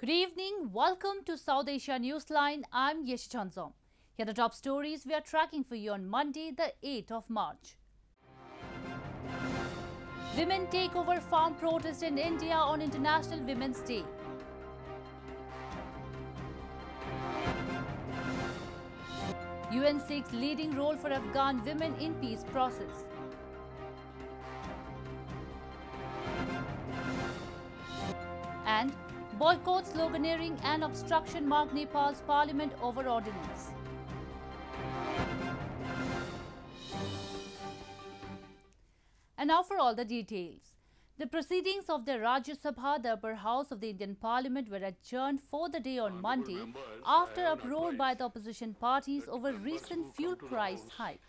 Good evening. Welcome to South Asia Newsline. I'm Yeshi Chanzom. Here are the top stories we are tracking for you on Monday, the 8th of March. Women take over farm protest in India on International Women's Day. UN seeks leading role for Afghan women in peace process. And boycott, sloganeering and obstruction mark Nepal's parliament over ordinance. And now for all the details. The proceedings of the Rajya Sabha, the upper house of the Indian Parliament, were adjourned for the day on Monday after uproar by the opposition parties over recent fuel price hike.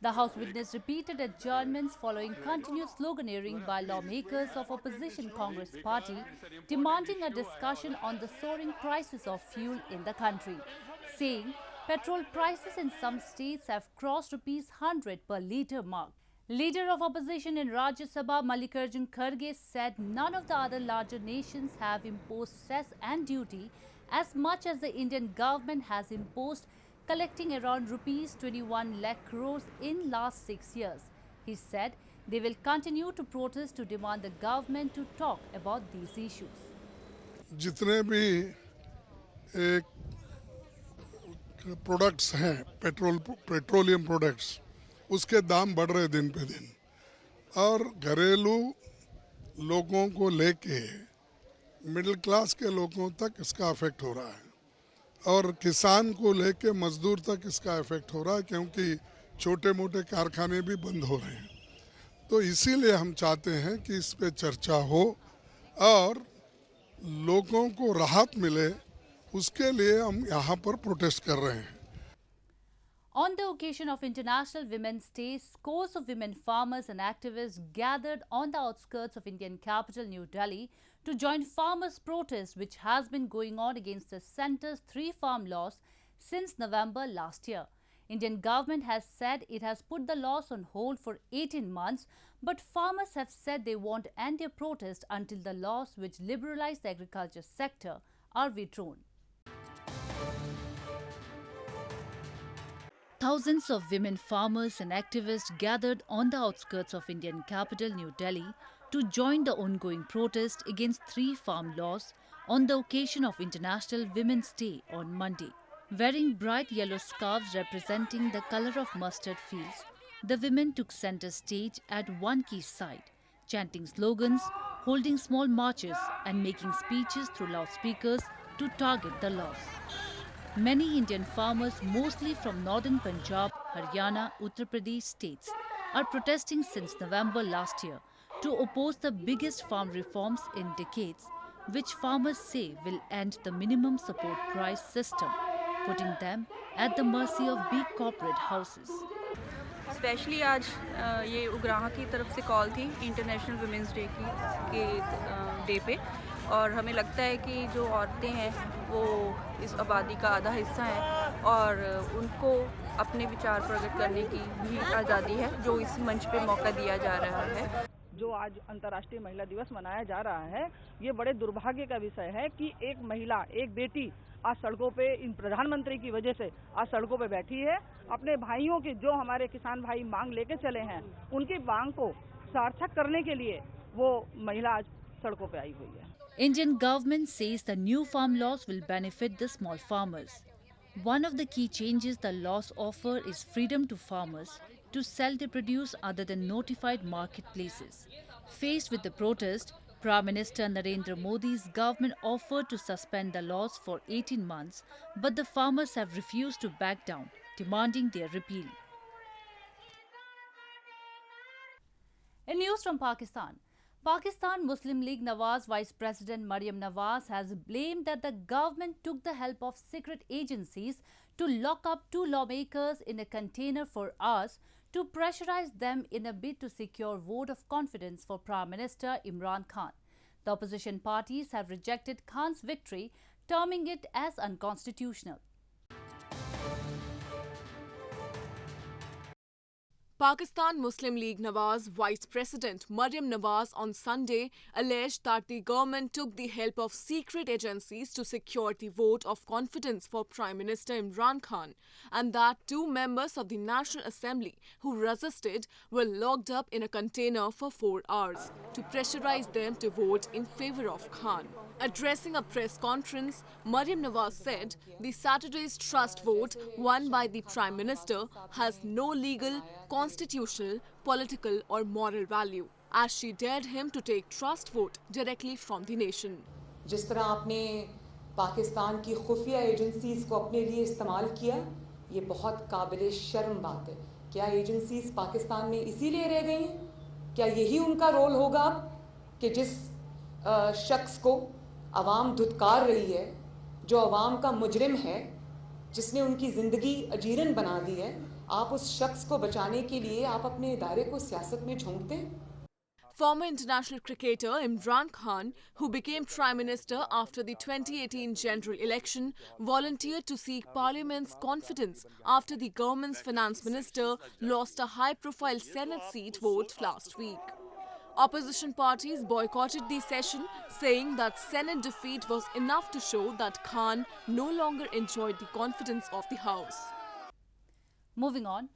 The House witnessed repeated adjournments following continued sloganeering by lawmakers of opposition Congress Party, demanding a discussion on the soaring prices of fuel in the country, saying petrol prices in some states have crossed ₹100 per litre mark. Leader of opposition in Rajya Sabha, Mallikarjun Kharge, said none of the other larger nations have imposed cess and duty as much as the Indian government has imposed, collecting around ₹21 lakh crores in last 6 years. He said they will continue to protest to demand the government to talk about these issues. जितने भी एक products हैं petroleum products उसके दाम बढ़ रहे दिन पे दिन और घरेलू लोगों को लेके मिडिल क्लास के लोगों तक इसका इफेक्ट हो रहा है और किसान को लेके मजदूर तक इसका इफेक्ट हो रहा है क्योंकि छोटे मोटे कारखाने भी बंद हो रहे हैं। तो इसीलिए हम चाहते हैं कि इस पे चर्चा हो और लोगों को राहत मिले, उसके लिए हम यहाँ पर प्रोटेस्ट कर रहे हैं। On the occasion of International Women's Day, scores of women farmers and activists gathered on the outskirts of Indian capital New Delhi to join farmers' protest, which has been going on against the centre's 3 farm laws since November last year. Indian government has said it has put the laws on hold for 18 months, but farmers have said they won't end their protest until the laws which liberalize the agriculture sector are withdrawn. Thousands of women farmers and activists gathered on the outskirts of Indian capital New Delhi to join the ongoing protest against 3 farm laws on the occasion of International Women's Day on Monday. Wearing bright yellow scarves representing the color of mustard fields, the women took center stage at one key site, chanting slogans, holding small marches and making speeches through loudspeakers to target the laws. Many Indian farmers, mostly from northern Punjab, Haryana, Uttar Pradesh states, are protesting since November last year to oppose the biggest farm reforms in decades, which farmers say will end the minimum support price system, putting them at the mercy of big corporate houses. Specially आज ये उग्राहा की तरफ से call थी international women's day के day पे, और हमें लगता है कि जो औरतें हैं वो इस आबादी का आधा हिस्सा हैं और उनको अपने विचार प्रकट करने की भी आज़ादी है, जो इस मंच पे मौका दिया जा रहा है। जो आज अंतर्राष्ट्रीय महिला दिवस मनाया जा रहा है, ये बड़े दुर्भाग्य का विषय है कि एक महिला, एक बेटी आज सड़कों पे इन प्रधानमंत्री की वजह से आज सड़कों पे बैठी है। अपने भाइयों की, जो हमारे किसान भाई मांग लेके चले हैं, उनकी मांग को सार्थक करने के लिए वो महिला आज सड़कों पे आई हुई है। Indian government says the new farm laws will benefit the small farmers. One of the key changes the laws offer is freedom to farmers to sell their produce other than notified marketplaces. Faced with the protest, Prime Minister Narendra Modi's government offered to suspend the laws for 18 months, but the farmers have refused to back down, demanding their repeal. In news from Pakistan, Pakistan Muslim League Nawaz Vice President Maryam Nawaz has blamed that the government took the help of secret agencies to lock up 2 lawmakers in a container for hours to pressurize them in a bid to secure vote of confidence for Prime Minister Imran Khan. The opposition parties have rejected Khan's victory, terming it as unconstitutional. Pakistan Muslim League Nawaz Vice President Maryam Nawaz on Sunday alleged that the government took the help of secret agencies to secure the vote of confidence for Prime Minister Imran Khan, and that 2 members of the National Assembly who resisted were locked up in a container for 4 hours to pressurize them to vote in favor of Khan. Addressing a press conference, Maryam Nawaz said the Saturday's trust vote won by the Prime Minister has no legal, constitutional, political or moral value, as she dared him to take trust vote directly from the nation. जिस तरह आपने पाकिस्तान की खुफिया agencies को अपने लिए इस्तेमाल किया, ये बहुत काबिल शर्म बात है। क्या एजेंसीज पाकिस्तान में इसीलिए रह गई हैं? क्या यही उनका रोल होगा कि जिस शख्स को अवाम धुतकार रही है, जो अवाम का मुजरिम है, जिसने उनकी ज़िंदगी अजीरन बना दी है, आप उस शख्स को बचाने के लिए आप अपने इदारे को सियासत में झोंकते हैं? Former international cricketer Imran Khan, who became Prime Minister after the 2018 general election, volunteered to seek Parliament's confidence after the government's finance minister lost a high-profile Senate seat vote last week. Opposition parties boycotted the session, saying that Senate defeat was enough to show that Khan no longer enjoyed the confidence of the House. Moving on,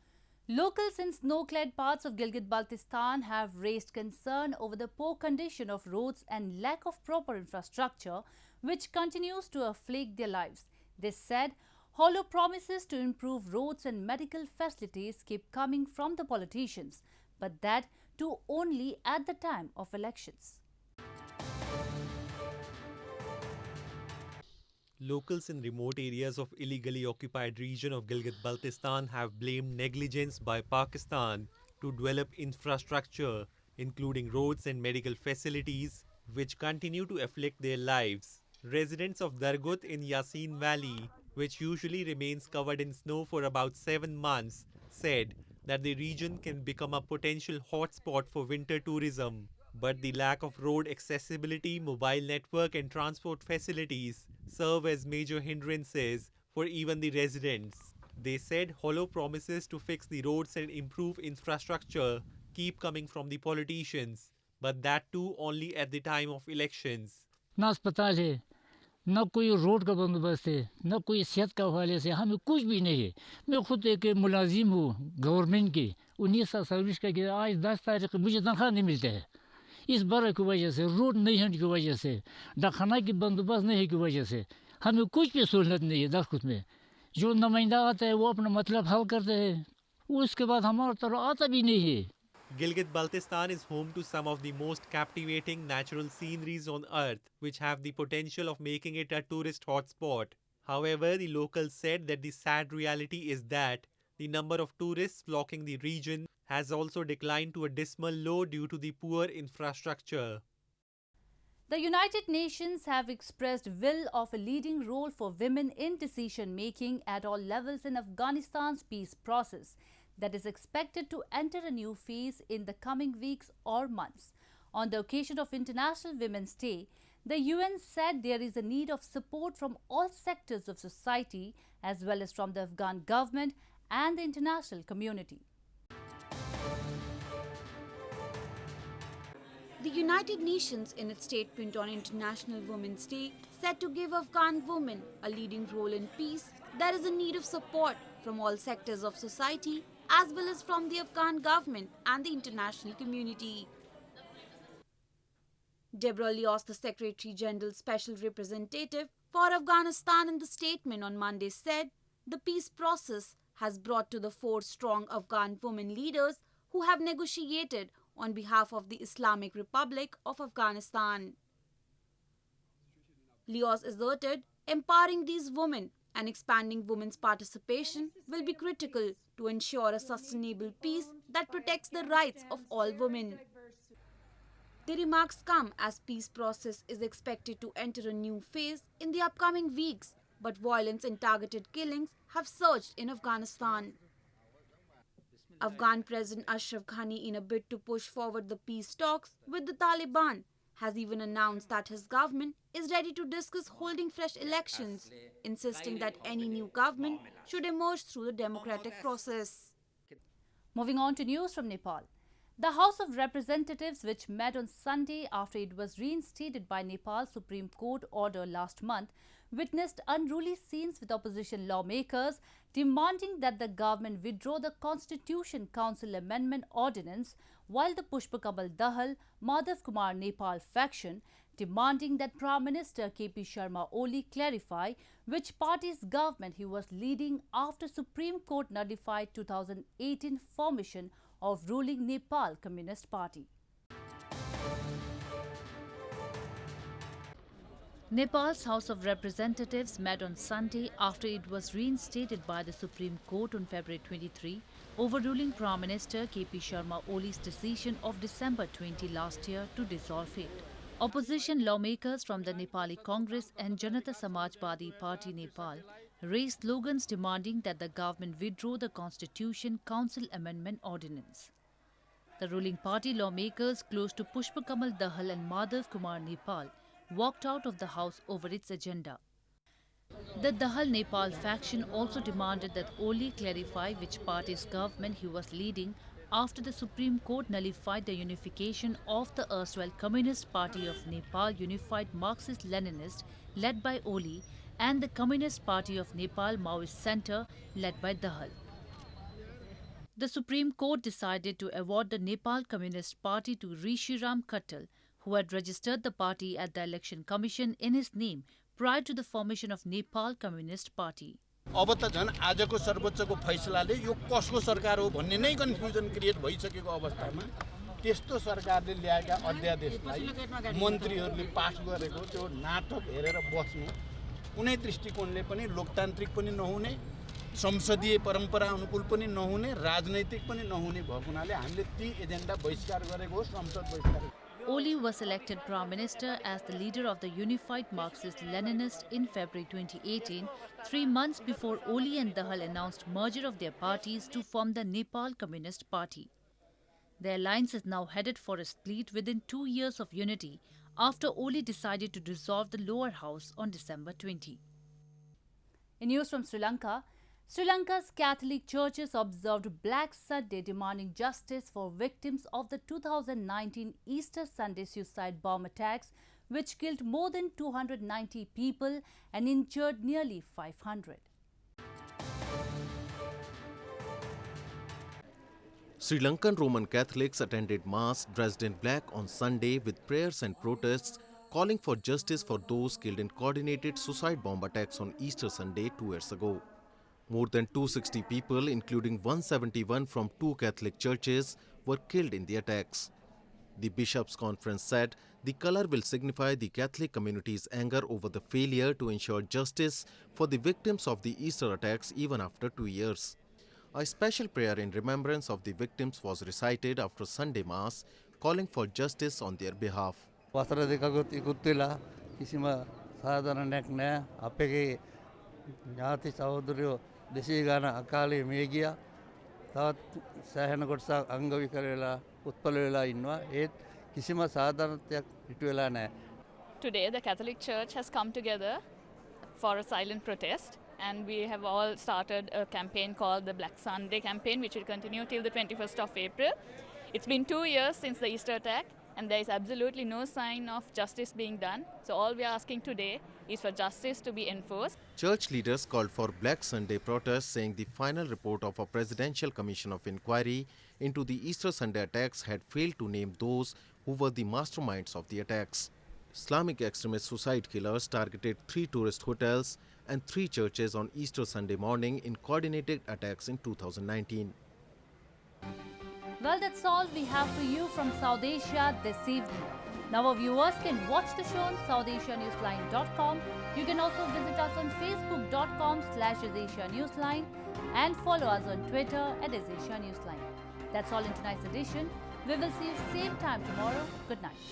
locals in snow-clad parts of Gilgit-Baltistan have raised concern over the poor condition of roads and lack of proper infrastructure, which continues to afflict their lives. They said hollow promises to improve roads and medical facilities keep coming from the politicians, but that too only at the time of elections. Locals in remote areas of illegally occupied region of Gilgit-Baltistan have blamed negligence by Pakistan to develop infrastructure, including roads and medical facilities, which continue to afflict their lives. Residents of Dargut in Yasin Valley, which usually remains covered in snow for about 7 months, said that the region can become a potential hotspot for winter tourism. But the lack of road accessibility, mobile network and transport facilities serve as major hindrances for even the residents. They said hollow promises to fix the roads and improve infrastructure keep coming from the politicians, but that too only at the time of elections. ना अस्पताल है, ना कोई road का बंदोबस्त है, ना कोई सेहत का हवाले से, हमें कुछ भी नहीं है। मैं खुद एक मुलाजिम हूँ गवर्नमेंट की, 19 साल सर्विस का किया, आज 10 तारीख को मुझे तनख्वाह नहीं मिलता है। इस बार की वजह से, रोड नहीं होने की वजह से, दवाखाना की बंदोबस्त नहीं की वजह से हमें कुछ भी सहूलत नहीं है। दरखुद में जो नुमाइंदा आता है वो अपना मतलब हल करते हैं, उसके बाद हमारा तरफ आता भी नहीं है। Gilgit-Baltistan is home to some of the most captivating natural sceneries on earth, which have the potential of making it a tourist hotspot. However, the locals said that the sad reality is that the number of tourists flocking the region has also declined to a dismal low due to the poor infrastructure. The United Nations have expressed will of a leading role for women in decision-making at all levels in Afghanistan's peace process that is expected to enter a new phase in the coming weeks or months. On the occasion of International Women's Day, the UN said there is a need of support from all sectors of society as well as from the Afghan government and the international community. The United Nations, in its statement on International Women's Day, said to give Afghan women a leading role in peace, there is a need of support from all sectors of society as well as from the Afghan government and the international community. Deborah Lyons, the Secretary General Special Representative for Afghanistan, in the statement on Monday said the peace process has brought to the fore strong Afghan women leaders who have negotiated on behalf of the Islamic Republic of Afghanistan. Lyons asserted empowering these women and expanding women's participation will be critical to ensure a sustainable peace that protects the rights of all women. The remarks come as peace process is expected to enter a new phase in the upcoming weeks, but violence and targeted killings have surged in Afghanistan. Afghan President Ashraf Ghani, in a bid to push forward the peace talks with the Taliban, has even announced that his government is ready to discuss holding fresh elections, insisting that any new government should emerge through the democratic process. Moving on to news from Nepal. The House of Representatives, which met on Sunday after it was reinstated by Nepal Supreme Court order last month, witnessed unruly scenes with opposition lawmakers demanding that the government withdraw the Constitution Council Amendment Ordinance, while the Pushpa Kamal Dahal, Madhav Kumar Nepal faction demanding that Prime Minister KP Sharma Oli clarify which party's government he was leading after Supreme Court nullified 2018 formation of ruling Nepal Communist Party. Nepal's House of Representatives met on Sunday after it was reinstated by the Supreme Court on February 23, overruling Prime Minister KP Sharma Oli's decision of December 20 last year to dissolve it. Opposition lawmakers from the Nepali Congress and Janata Samajwadi Party Nepal raised slogans demanding that the government withdraw the Constitution Council Amendment Ordinance. The ruling party lawmakers close to Pushpa Kamal Dahal and Madhav Kumar Nepal walked out of the house over its agenda. The Dahal Nepal faction also demanded that Oli clarify which party's government he was leading after the Supreme Court nullified the unification of the erstwhile Communist Party of Nepal Unified Marxist-Leninist led by Oli and the Communist Party of Nepal Maoist Centre led by Dahal. The Supreme Court decided to award the Nepal Communist Party to Rishiram Khattal, who had registered the party at the Election Commission in his name prior to the formation of Nepal Communist Party. अब त झन् आजको सर्वोच्चको फैसलाले यो कसको सरकार हो भन्ने नै confusion create भइसकेको अवस्थामा त्यस्तो सरकारले ल्याएका अध्यादेशलाई मन्त्रीहरूले पास गरेको त्यो नाटक हेरेर बस्ने कुनै दृष्टिकोणले पनि लोकतान्त्रिक पनि नहुने संसदीय परम्परा अनुकूल पनि नहुने राजनैतिक पनि नहुने भएको हुनाले हामीले ती एजेन्डा बहिष्कार गरेको हो संसद बहिष्कार. Oli was elected Prime Minister as the leader of the Unified Marxist-Leninist in February 2018, 3 months before Oli and Dahal announced merger of their parties to form the Nepal Communist Party. The alliance is now headed for a split within 2 years of unity after Oli decided to dissolve the lower house on December 20. In news from Sri Lanka, Sri Lanka's Catholic churches observed Black Sunday demanding justice for victims of the 2019 Easter Sunday suicide bomb attacks, which killed more than 290 people and injured nearly 500. Sri Lankan Roman Catholics attended Mass dressed in black on Sunday with prayers and protests calling for justice for those killed in coordinated suicide bomb attacks on Easter Sunday 2 years ago. More than 260 people, including 171 from 2 Catholic churches, were killed in the attacks. The Bishops' Conference said the color will signify the Catholic community's anger over the failure to ensure justice for the victims of the Easter attacks even after 2 years. A special prayer in remembrance of the victims was recited after Sunday Mass, calling for justice on their behalf. देशीगाना Akali मेगिया तात सहन कोट्सा अंगविकरेला उत्पलवेला इन्वा एक किसी में साधारण त्याग इटवेला ने. Today the Catholic Church has come together for a silent protest, and we have all started a campaign called the Black Sunday campaign, which will continue till the 21st of April. It's been 2 years since the Easter attack, and there is absolutely no sign of justice being done. So all we are asking today is for justice to be enforced. Church leaders called for Black Sunday protests, saying the final report of a presidential commission of inquiry into the Easter Sunday attacks had failed to name those who were the masterminds of the attacks. Islamic extremist suicide killers targeted 3 tourist hotels and 3 churches on Easter Sunday morning in coordinated attacks in 2019. Well, that's all we have for you from South Asia this evening. Now our viewers can watch the show on SouthAsiaNewsline.com. You can also visit us on Facebook.com/AsAsiaNewsline and follow us on Twitter @AsAsiaNewsline. That's all in tonight's edition. We will see you same time tomorrow. Good night.